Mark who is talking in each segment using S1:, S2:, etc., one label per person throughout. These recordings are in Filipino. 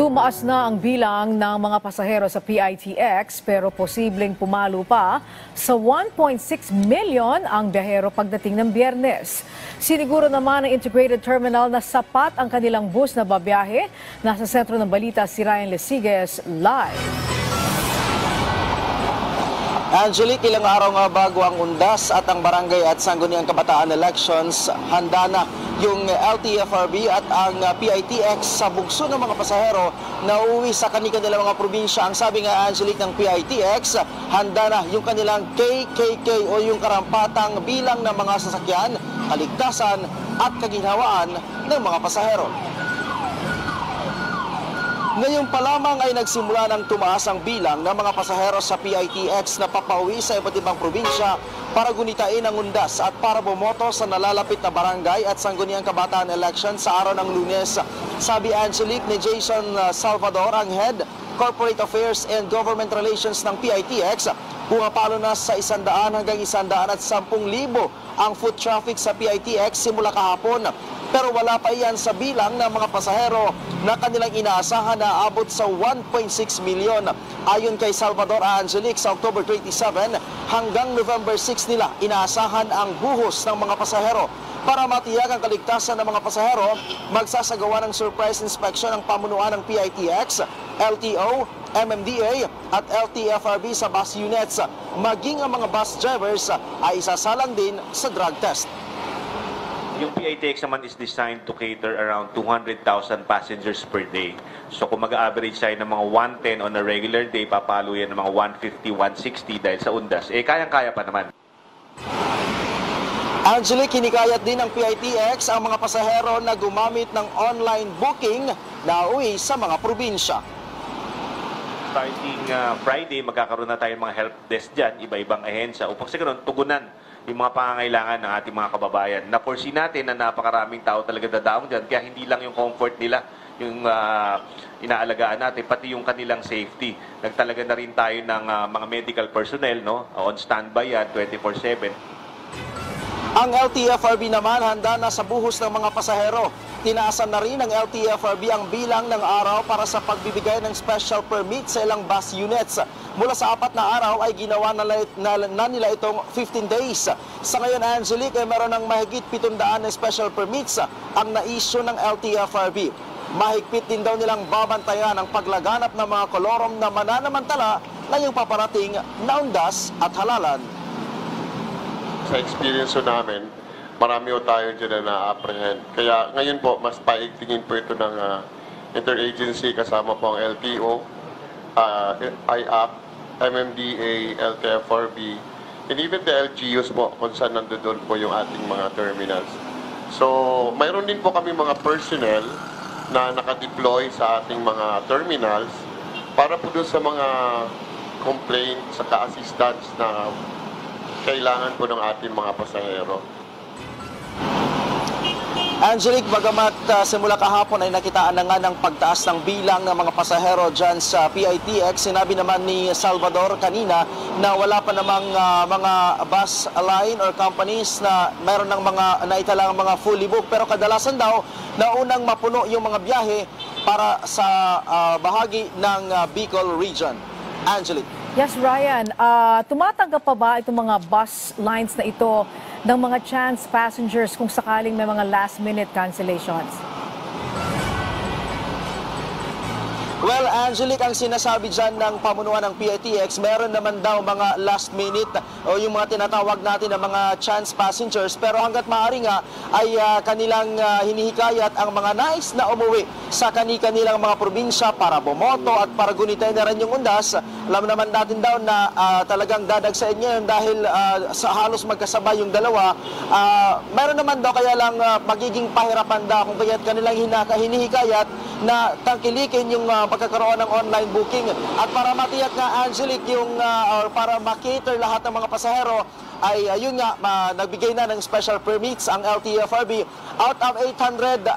S1: Tumaas na ang bilang ng mga pasahero sa PITX pero posibleng pumalo pa sa 1.6 million ang biyahero pagdating ng Biyernes. Siniguro naman ng Integrated Terminal na sapat ang kanilang bus na babiyahe. Nasa sentro ng balita si Ryan Lesiges live.
S2: Angelique, ilang araw nga bago ang UNDAS at ang Barangay at Sangguniang Kabataan elections, handa na yung LTFRB at ang PITX sa bugso ng mga pasahero na uuwi sa kanilang mga probinsya. Ang sabi nga, Angelique, ng PITX, handa na yung kanilang KKK o yung karampatang bilang ng mga sasakyan, kaligtasan at kaginhawaan ng mga pasahero. Ngayon pa lamang ay nagsimula ng tumaas ang bilang ng mga pasahero sa PITX na papauwi sa iba't ibang probinsya para gunitain ang UNDAS at para bumoto sa nalalapit na barangay at sangguniang kabataan election sa araw ng Lunes. Sabi, Angelique, ni Jason Salvador, ang Head Corporate Affairs and Government Relations ng PITX, pumapalo na sa 100 hanggang 110,000 ang foot traffic sa PITX simula kahapon. Pero wala pa iyan sa bilang ng mga pasahero na kanilang inaasahan na abot sa 1.6 milyon. Ayon kay Salvador, Angelique, sa October 27 hanggang November 6 nila inaasahan ang buhos ng mga pasahero. Para matiyak ang kaligtasan ng mga pasahero, magsasagawa ng surprise inspection ang pamunuan ng PITX, LTO, MMDA at LTFRB sa bus units. Maging ang mga bus drivers ay isasalang din sa drug test.
S3: Yung PITX naman is designed to cater around 200,000 passengers per day. So kung mag-average tayo ng mga 110 on a regular day, papalo yan ng mga 150, 160 dahil sa UNDAS. Kayang-kaya pa naman.
S2: Angelique, hinikayat din ng PITX ang mga pasahero na gumamit ng online booking na uwi sa mga probinsya.
S3: Starting Friday, magkakaroon na tayo mga help desk dyan, iba-ibang ahensya upang sa ganun tugunan yung mga pangangailangan ng ating mga kababayan. Na-foresee natin na napakaraming tao talaga dadaong dyan, kaya hindi lang yung comfort nila yung inaalagaan natin, pati yung kanilang safety. Nagtalaga na rin tayo ng mga medical personnel, no? On standby yan, 24/7.
S2: Ang LTFRB naman handa na sa buhos ng mga pasahero. Tinaasan na rin ng LTFRB ang bilang ng araw para sa pagbibigay ng special permit sa ilang bus units. Mula sa 4 na araw ay ginawa na nila itong 15 days. Sa ngayon, Angelique, ay meron ng mahigit 700 na special permits ang na-issue ng LTFRB. Mahigpit din daw nilang babantayan ang paglaganap ng mga kolorom na mananamantala na yung paparating na UNDAS at halalan.
S4: Sa experience namin, marami tayo dyan na na-apprehend. Kaya ngayon po, mas paigtingin po ito ng interagency kasama po ang LTO, IAC, MMDA, LTFRB, and even the LGUs po kung saan nandoon po yung ating mga terminals. So, mayroon din po kami mga personnel na nakadeploy sa ating mga terminals para po doon sa mga complaint, sa ka-assistance na kailangan po ng ating mga pasahero.
S2: Angelique, bagamat simula kahapon ay nakitaan na nga ng pagtaas ng bilang ng mga pasahero dyan sa PITX, sinabi naman ni Salvador kanina na wala pa namang mga bus line or companies na mayroon ng mga naitalang mga fully booked. Pero kadalasan daw na unang mapuno yung mga biyahe para sa bahagi ng Bicol region. Angelique.
S1: Yes, Ryan. Tumatanggap pa ba itong mga bus lines na ito ng mga chance passengers kung sakaling may mga last-minute cancellations?
S2: Well, Angelique, ang sinasabi dyan ng pamunuan ng PITX, meron naman daw mga last minute o yung mga tinatawag natin na mga chance passengers. Pero hanggat maaari nga ay kanilang hinihikayat ang mga nais na umuwi sa kanilang mga probinsya para bumoto at para gunitay na rin yung UNDAS. Alam naman natin daw na talagang dadagsain ngayon dahil sa halos magkasabay yung dalawa. Meron naman daw kaya lang magiging pahirapan daw kung kaya't kanilang hinihikayat na tangkilikin yung pagkakaroon ng online booking. At para matiyak nga, Angelique, yung, or para makater lahat ng mga pasahero, ay yun nga, nagbigay na ng special permits ang LTFRB. Out of 800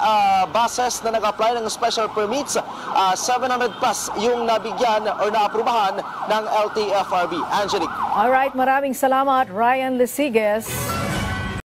S2: buses na nag-apply ng special permits, 700 plus yung nabigyan or naaprubahan ng LTFRB. Angelique.
S1: Alright, maraming salamat, Ryan Lesiges.